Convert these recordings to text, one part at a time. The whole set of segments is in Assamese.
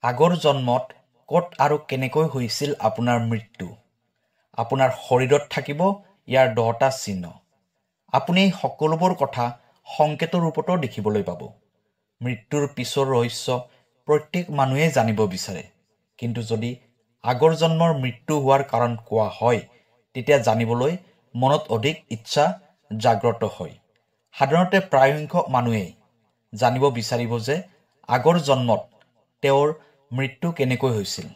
আগৰ জন্মত ক'ত আৰু কেনেকৈ হৈছিল আপোনাৰ মৃত্যু? আপোনাৰ শৰীৰত থাকিব ইয়াৰ 10টা চিহ্ন। আপুনি এই সকলোবোৰ কথা সংকেতৰ ৰূপতো দেখিবলৈ পাব। মৃত্যুৰ পিছৰ ৰহস্য প্ৰত্যেক মানুহেই জানিব বিচাৰে। কিন্তু যদি আগৰ জন্মৰ মৃত্যু হোৱাৰ কাৰণ কোৱা হয়, তেতিয়া জানিবলৈ মনত অধিক ইচ্ছা জাগ্ৰত হয়। সাধাৰণতে প্ৰায়সংখ্যক মানুহেই জানিব বিচাৰিব যে আগৰ জন্মত তেওঁৰ মৃত্যু কেনেকৈ হৈছিল।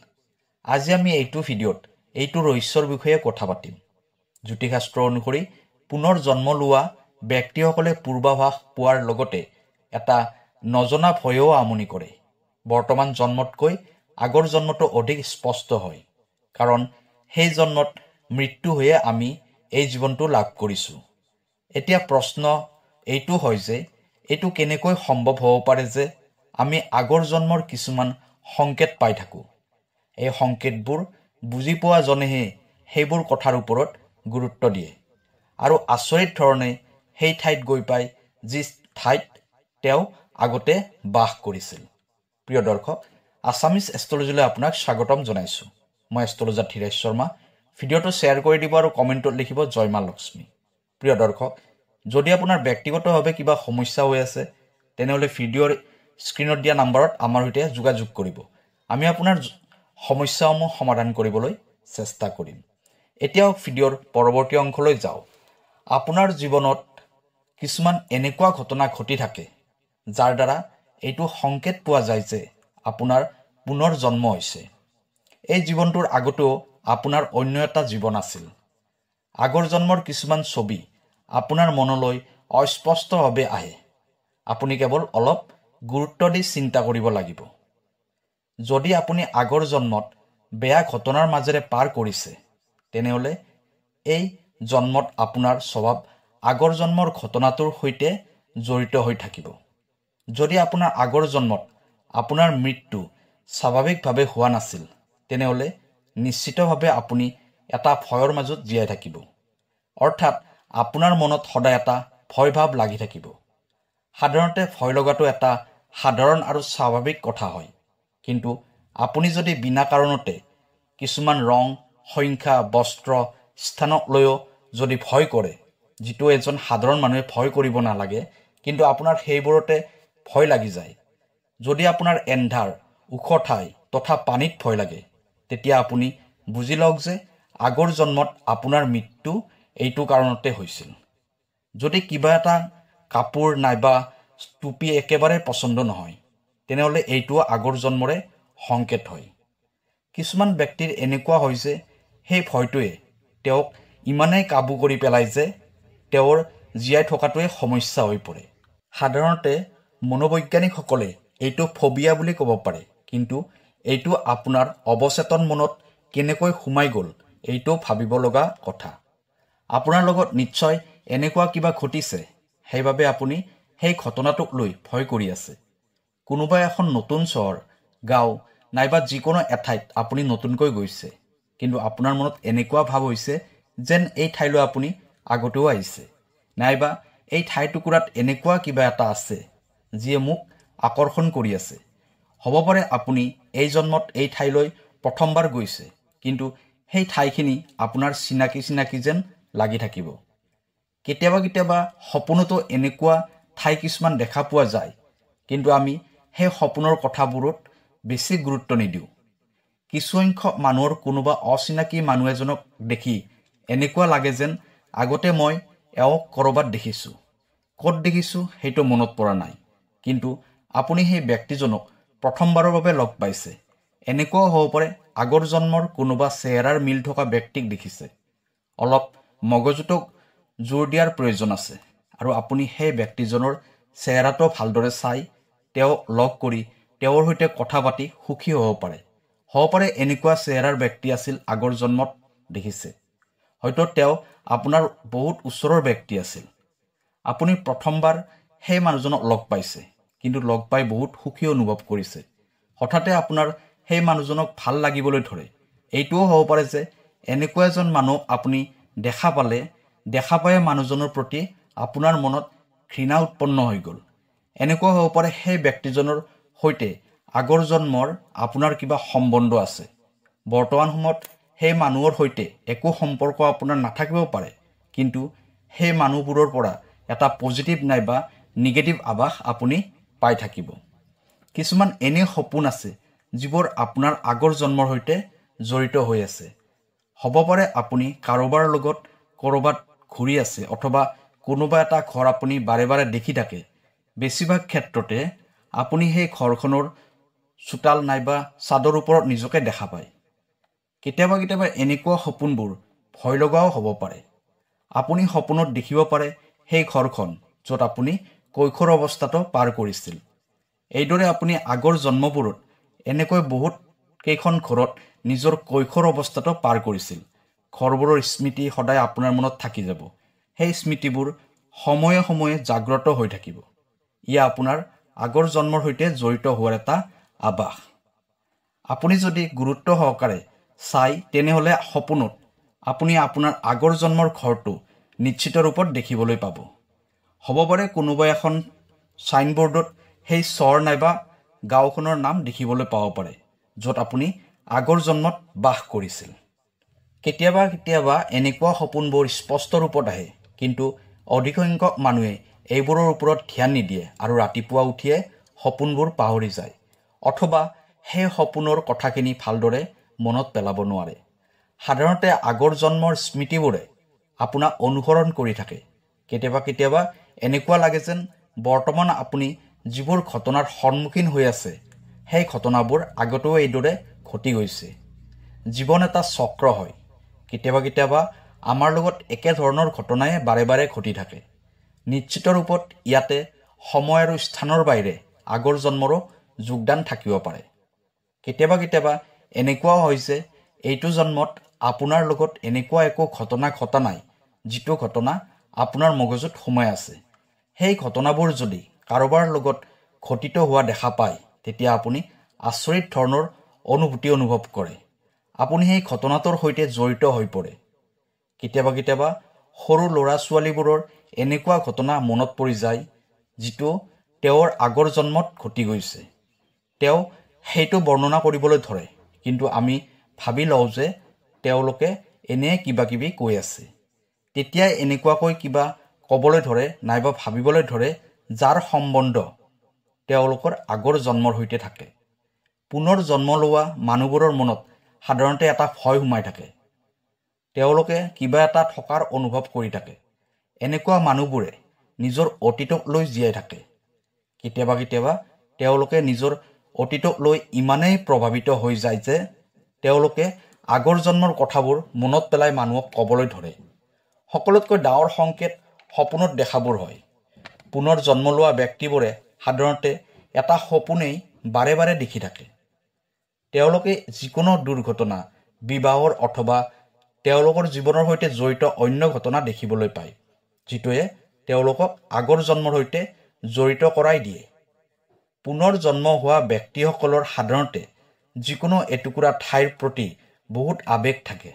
আজি আমি এইটো ভিডিঅ'ত এইটো ৰহস্যৰ বিষয়ে কথা পাতিম। জ্যোতিষশাস্ত্ৰ অনুসৰি পুনৰ জন্ম লোৱা ব্যক্তিসকলে পূৰ্বাভাস পোৱাৰ লগতে এটা নজনা ভয়েও আমনি কৰে। বৰ্তমান জন্মতকৈ আগৰ জন্মটো অধিক স্পষ্ট হয়, কাৰণ সেই জন্মত মৃত্যু হৈয়ে আমি এই জীৱনটো লাভ কৰিছোঁ। এতিয়া প্ৰশ্ন এইটো হয় যে এইটো কেনেকৈ সম্ভৱ হ'ব পাৰে যে আমি আগৰ জন্মৰ কিছুমান সংকেত পাই থাকোঁ। এই সংকেতবোৰ বুজি পোৱা জনেহে সেইবোৰ কথাৰ ওপৰত গুৰুত্ব দিয়ে আৰু আচৰিত ধৰণে সেই ঠাইত গৈ পায় যি ঠাইত তেওঁ আগতে বাস কৰিছিল। প্ৰিয় দৰ্শক, আছামিজ এষ্ট্ৰলজীলৈ আপোনাক স্বাগতম জনাইছোঁ। মই এষ্ট্ৰলজাৰ ধীৰেশ শৰ্মা। ভিডিঅ'টো শ্বেয়াৰ কৰি দিব আৰু কমেণ্টত লিখিব জয় মা লক্ষ্মী। প্ৰিয় দৰ্শক, যদি আপোনাৰ ব্যক্তিগতভাৱে কিবা সমস্যা হৈ আছে, তেনেহ'লে ভিডিঅ'ৰ স্ক্ৰীণত দিয়া নাম্বাৰত আমাৰ সৈতে যোগাযোগ কৰিব। আমি আপোনাৰ সমস্যাসমূহ সমাধান কৰিবলৈ চেষ্টা কৰিম। এতিয়াও ভিডিঅ'ৰ পৰৱৰ্তী অংশলৈ যাওঁ। আপোনাৰ জীৱনত কিছুমান এনেকুৱা ঘটনা ঘটি থাকে, যাৰ দ্বাৰা এইটো সংকেত পোৱা যায় যে আপোনাৰ পুনৰ জন্ম হৈছে। এই জীৱনটোৰ আগতেও আপোনাৰ অন্য এটা জীৱন আছিল। আগৰ জন্মৰ কিছুমান ছবি আপোনাৰ মনলৈ অস্পষ্টভাৱে আহে। আপুনি কেৱল অলপ গুৰুত্ব দি চিন্তা কৰিব লাগিব। যদি আপুনি আগৰ জন্মত বেয়া ঘটনাৰ মাজেৰে পাৰ কৰিছে, তেনেহ'লে এই জন্মত আপোনাৰ স্বভাৱ আগৰ জন্মৰ ঘটনাটোৰ সৈতে জড়িত হৈ থাকিব। যদি আপোনাৰ আগৰ জন্মত আপোনাৰ মৃত্যু স্বাভাৱিকভাৱে হোৱা নাছিল, তেনেহ'লে নিশ্চিতভাৱে আপুনি এটা ভয়ৰ মাজত জীয়াই থাকিব। অৰ্থাৎ আপোনাৰ মনত সদায় এটা ভয় ভাৱ লাগি থাকিব। সাধাৰণতে ভয় লগাটো এটা সাধাৰণ আৰু স্বাভাৱিক কথা হয়। কিন্তু আপুনি যদি বিনা কাৰণতে কিছুমান ৰং, সংখ্যা, বস্ত্ৰ, স্থানক লৈও যদি ভয় কৰে, যিটো এজন সাধাৰণ মানুহে ভয় কৰিব নালাগে, কিন্তু আপোনাৰ সেইবোৰতে ভয় লাগি যায়। যদি আপোনাৰ এন্ধাৰ, ওখ ঠাই তথা পানীত ভয় লাগে, তেতিয়া আপুনি বুজি লওক যে আগৰ জন্মত আপোনাৰ মৃত্যু এইটো কাৰণতে হৈছিল। যদি কিবা এটা কাপোৰ নাইবা টুপি একেবাৰে পচন্দ নহয়, তেনেহ'লে এইটো আগৰ জন্মৰে সংকেত হয়। কিছুমান ব্যক্তিৰ এনেকুৱা হয় যে সেই ভয়টোৱে তেওঁক ইমানেই কাবু কৰি পেলায় যে তেওঁৰ জীয়াই থকাটোৱে সমস্যা হৈ পৰে। সাধাৰণতে মনোবৈজ্ঞানিকসকলে এইটো ফবিয়া বুলি ক'ব পাৰে, কিন্তু এইটো আপোনাৰ অৱচেতন মনত কেনেকৈ সোমাই গ'ল এইটো ভাবিব লগা কথা। আপোনাৰ লগত নিশ্চয় এনেকুৱা কিবা ঘটিছে, সেইবাবে আপুনি সেই ঘটনাটোক লৈ ভয় কৰি আছে। কোনোবা এখন নতুন চহৰ, গাঁও নাইবা যিকোনো এঠাইত আপুনি নতুনকৈ গৈছে, কিন্তু আপোনাৰ মনত এনেকুৱা ভাৱ হৈছে যেন এই ঠাইলৈ আপুনি আগতেও আহিছে, নাইবা এই ঠাইটুকুৰাত এনেকুৱা কিবা এটা আছে যিয়ে মোক আকৰ্ষণ কৰি আছে। হ'ব পাৰে আপুনি এই জন্মত এই ঠাইলৈ প্ৰথমবাৰ গৈছে, কিন্তু সেই ঠাইখিনি আপোনাৰ চিনাকি যেন লাগি থাকিব। কেতিয়াবা কেতিয়াবা সপোনতো এনেকুৱা ঠাই কিছুমান দেখা পোৱা যায়, কিন্তু আমি সেই সপোনৰ কথাবোৰত বেছি গুৰুত্ব নিদিওঁ। কিছুসংখ্যক মানুহৰ কোনোবা অচিনাকি মানুহ এজনক দেখি এনেকুৱা লাগে যেন আগতে মই এওঁক ক'ৰবাত দেখিছোঁ। ক'ত দেখিছোঁ সেইটো মনত পৰা নাই, কিন্তু আপুনি সেই ব্যক্তিজনক প্ৰথমবাৰৰ বাবে লগ পাইছে। এনেকুৱাও হ'ব পাৰে আগৰ জন্মৰ কোনোবা চেহেৰাৰ মিল থকা ব্যক্তিক দেখিছে। অলপ মগজুটোক জোৰ দিয়াৰ প্ৰয়োজন আছে আৰু আপুনি সেই ব্যক্তিজনৰ চেহেৰাটো ভালদৰে চাই তেওঁক লগ কৰি তেওঁৰ সৈতে কথা পাতি সুখী হ'ব পাৰে। হ'ব পাৰে এনেকুৱা চেহেৰাৰ ব্যক্তি আছিল আগৰ জন্মত দেখিছে। হয়তো তেওঁ আপোনাৰ বহুত ওচৰৰ ব্যক্তি আছিল। আপুনি প্ৰথমবাৰ সেই মানুহজনক লগ পাইছে, কিন্তু লগ পাই বহুত সুখী অনুভৱ কৰিছে। হঠাতে আপোনাৰ সেই মানুহজনক ভাল লাগিবলৈ ধৰে। এইটোও হ'ব পাৰে যে এনেকুৱা এজন মানুহ আপুনি দেখা পাই মানুহজনৰ প্ৰতি আপোনাৰ মনত ঘৃণা উৎপন্ন হৈ গ'ল। এনেকুৱা হ'ব পাৰে সেই ব্যক্তিজনৰ সৈতে আগৰ জন্মৰ আপোনাৰ কিবা সম্বন্ধ আছে। বৰ্তমান সময়ত সেই মানুহৰ সৈতে একো সম্পৰ্ক আপোনাৰ নাথাকিব পাৰে, কিন্তু সেই মানুহবোৰৰ পৰা এটা পজিটিভ নাইবা নিগেটিভ আভাস আপুনি পাই থাকিব। কিছুমান এনে সপোন আছে যিবোৰ আপোনাৰ আগৰ জন্মৰ সৈতে জড়িত হৈ আছে। হ'ব পাৰে আপুনি কাৰোবাৰ লগত ক'ৰবাত ঘূৰি আছে, অথবা কোনোবা এটা ঘৰ আপুনি বাৰে বাৰে দেখি থাকে। বেছিভাগ ক্ষেত্ৰতে আপুনি সেই ঘৰখনৰ চোতাল নাইবা ছাদৰ ওপৰত নিজকে দেখা পায়। কেতিয়াবা কেতিয়াবা এনেকুৱা সপোনবোৰ ভয় লগাও হ'ব পাৰে। আপুনি সপোনত দেখিব পাৰে সেই ঘৰখন য'ত আপুনি কৈশোৰ অৱস্থাটো পাৰ কৰিছিল। এইদৰে আপুনি আগৰ জন্মবোৰত এনেকৈ বহুত কেইখন ঘৰত নিজৰ কৈশোৰ অৱস্থাটো পাৰ কৰিছিল। ঘৰবোৰৰ স্মৃতি সদায় আপোনাৰ মনত থাকি যাব। সেই স্মৃতিবোৰ সময়ে সময়ে জাগ্ৰত হৈ থাকিব। ই আপোনাৰ আগৰ জন্মৰ সৈতে জড়িত হোৱাৰ এটা আভাস। আপুনি যদি গুৰুত্ব সহকাৰে চাই, তেনেহ'লে সপোনত আপুনি আপোনাৰ আগৰ জন্মৰ ঘৰটো নিশ্চিত ৰূপত দেখিবলৈ পাব। হ'ব পাৰে কোনোবা এখন ছাইনবোৰ্ডত সেই চহৰ নাইবা গাঁওখনৰ নাম দেখিবলৈ পাব পাৰে, য'ত আপুনি আগৰ জন্মত বাস কৰিছিল। কেতিয়াবা কেতিয়াবা এনেকুৱা সপোনবোৰ স্পষ্ট ৰূপত আহে, কিন্তু অধিকসংখ্যক মানুহে এইবোৰৰ ওপৰত ধ্যান নিদিয়ে আৰু ৰাতিপুৱা উঠিয়ে সপোনবোৰ পাহৰি যায়, অথবা সেই সপোনৰ কথাখিনি ভালদৰে মনত পেলাব নোৱাৰে। সাধাৰণতে আগৰ জন্মৰ স্মৃতিবোৰে আপোনাক অনুসৰণ কৰি থাকে। কেতিয়াবা কেতিয়াবা এনেকুৱা লাগে যেন বৰ্তমান আপুনি যিবোৰ ঘটনাৰ সন্মুখীন হৈ আছে, সেই ঘটনাবোৰ আগতেও এইদৰে ঘটি গৈছে। জীৱন এটা চক্ৰ হয়। কেতিয়াবা কেতিয়াবা আমাৰ লগত একেধৰণৰ ঘটনাই বাৰে বাৰে ঘটি থাকে। নিশ্চিত ৰূপত ইয়াতে সময় আৰু স্থানৰ বাহিৰে আগৰ জন্মৰো যোগদান থাকিব পাৰে। কেতিয়াবা কেতিয়াবা এনেকুৱাও হয় যে এইটো জন্মত আপোনাৰ লগত এনেকুৱা একো ঘটনা ঘটা নাই, যিটো ঘটনা আপোনাৰ মগজুত সোমাই আছে। সেই ঘটনাবোৰ যদি কাৰোবাৰ লগত ঘটিত হোৱা দেখা পায়, তেতিয়া আপুনি আচৰিত ধৰণৰ অনুভূতি অনুভৱ কৰে। আপুনি সেই ঘটনাটোৰ সৈতে জড়িত হৈ পৰে। কেতিয়াবা কেতিয়াবা সৰু ল'ৰা ছোৱালীবোৰৰ এনেকুৱা ঘটনা মনত পৰি যায়, যিটো তেওঁৰ আগৰ জন্মত ঘটি গৈছে। তেওঁ সেইটো বৰ্ণনা কৰিবলৈ ধৰে, কিন্তু আমি ভাবি লওঁ যে তেওঁলোকে এনে কিবা কিবি কৈ আছে। তেতিয়াই এনেকুৱাকৈ কিবা ক'বলৈ ধৰে নাইবা ভাবিবলৈ ধৰে যাৰ সম্বন্ধ তেওঁলোকৰ আগৰ জন্মৰ সৈতে থাকে। পুনৰ জন্ম লোৱা মানুহবোৰৰ মনত সাধাৰণতে এটা ভয় সোমাই থাকে। তেওঁলোকে কিবা এটা থকাৰ অনুভৱ কৰি থাকে। এনেকুৱা মানুহবোৰে নিজৰ অতীতক লৈ জীয়াই থাকে। কেতিয়াবা কেতিয়াবা তেওঁলোকে নিজৰ অতীতক লৈ ইমানেই প্ৰভাৱিত হৈ যায় যে তেওঁলোকে আগৰ জন্মৰ কথাবোৰ মনত পেলাই মানুহক ক'বলৈ ধৰে। সকলোতকৈ ডাঙৰ সংকেত সপোনত দেখাবোৰ হয়। পুনৰ জন্ম লোৱা ব্যক্তিবোৰে সাধাৰণতে এটা সপোনেই বাৰে বাৰে দেখি থাকে। তেওঁলোকে যিকোনো দুৰ্ঘটনা, বিবাহৰ অথবা তেওঁলোকৰ জীৱনৰ সৈতে জড়িত অন্য ঘটনা দেখিবলৈ পায়, যিটোৱে তেওঁলোকক আগৰ জন্মৰ সৈতে জড়িত কৰাই দিয়ে। পুনৰ জন্ম হোৱা ব্যক্তিসকলৰ সাধাৰণতে যিকোনো এটুকুৰা ঠাইৰ প্ৰতি বহুত আৱেগ থাকে।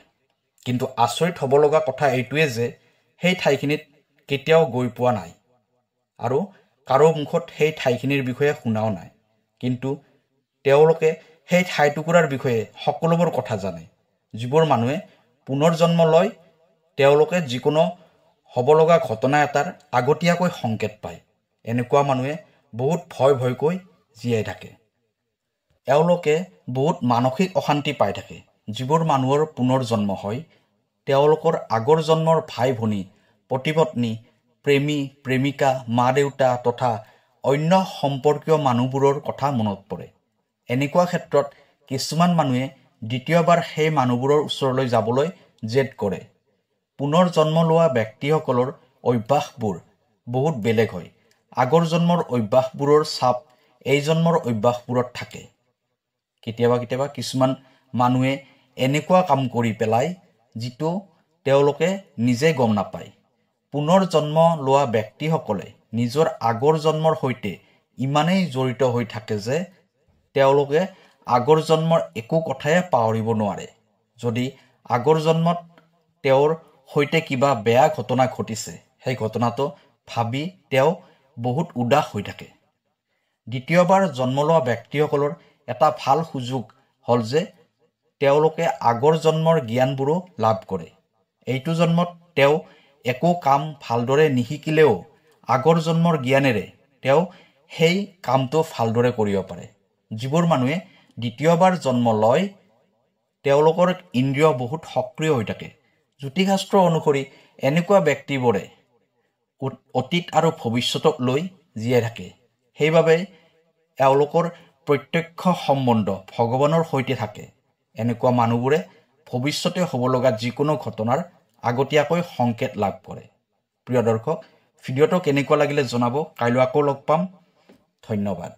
কিন্তু আচৰিত হ'ব লগা কথা এইটোৱে যে সেই ঠাইখিনিত কেতিয়াও গৈ পোৱা নাই আৰু কাৰো মুখত সেই ঠাইখিনিৰ বিষয়ে শুনাও নাই। কিন্তু তেওঁলোকে সেই ঠাইটুকুৰাৰ বিষয়ে সকলোবোৰ কথা জানে। যিবোৰ মানুহে পুনৰ জন্ম লয়, তেওঁলোকে যিকোনো হ'ব লগা ঘটনা এটাৰ আগতীয়াকৈ সংকেত পায়। এনেকুৱা মানুহে বহুত ভয়কৈ জীয়াই থাকে। এওঁলোকে বহুত মানসিক অশান্তি পাই থাকে। যিবোৰ মানুহৰ পুনৰ জন্ম হয়, তেওঁলোকৰ আগৰ জন্মৰ ভাই ভনী, পতি-পত্নী, প্ৰেমী প্ৰেমিকা, মা দেউতা তথা অন্য সম্পৰ্কীয় মানুহবোৰৰ কথা মনত পৰে। এনেকুৱা ক্ষেত্ৰত কিছুমান মানুহে দ্বিতীয়বাৰ সেই মানুহবোৰৰ ওচৰলৈ যাবলৈ জেদ কৰে। পুনৰ জন্ম লোৱা ব্যক্তিসকলৰ অভ্যাসবোৰ বহুত বেলেগ হয়। আগৰ জন্মৰ অভ্যাসবোৰৰ ছাপ এই জন্মৰ অভ্যাসবোৰত থাকে। কেতিয়াবা কেতিয়াবা কিছুমান মানুহে এনেকুৱা কাম কৰি পেলায় যিটো তেওঁলোকে নিজে গম নাপায়। পুনৰ জন্ম লোৱা ব্যক্তিসকলে নিজৰ আগৰ জন্মৰ সৈতে ইমানেই জড়িত হৈ থাকে যে তেওঁলোকে আগৰ জন্মৰ একো কথাই পাহৰিব নোৱাৰে। যদি আগৰ জন্মত তেওঁৰ সৈতে কিবা বেয়া ঘটনা ঘটিছে, সেই ঘটনাটো ভাবি তেওঁ বহুত উদাস হৈ থাকে। দ্বিতীয়বাৰ জন্ম লোৱা ব্যক্তিসকলৰ এটা ভাল সুযোগ হ'ল যে তেওঁলোকে আগৰ জন্মৰ জ্ঞানবোৰো লাভ কৰে। এইটো জন্মত তেওঁ একো কাম ভালদৰে নিশিকিলেও আগৰ জন্মৰ জ্ঞানেৰে তেওঁ সেই কামটো ভালদৰে কৰিব পাৰে। যিবোৰ মানুহে দ্বিতীয়বাৰ জন্ম লয় তেওঁলোকৰ ইন্দ্ৰিয় বহুত সক্ৰিয় হৈ থাকে। জ্যোতিষশাস্ত্ৰ অনুসৰি এনেকুৱা ব্যক্তিবোৰে অতীত আৰু ভৱিষ্যতক লৈ জীয়াই থাকে। সেইবাবে এওঁলোকৰ প্ৰত্যক্ষ সম্বন্ধ ভগৱানৰ সৈতে থাকে। এনেকুৱা মানুহবোৰে ভৱিষ্যতে হ'ব লগা যিকোনো ঘটনাৰ আগতীয়াকৈ সংকেত লাভ কৰে। প্ৰিয় দৰ্শক, ভিডিঅ'টো কেনেকুৱা লাগিলে জনাব। কাইলৈ আকৌ লগ পাম। ধন্যবাদ।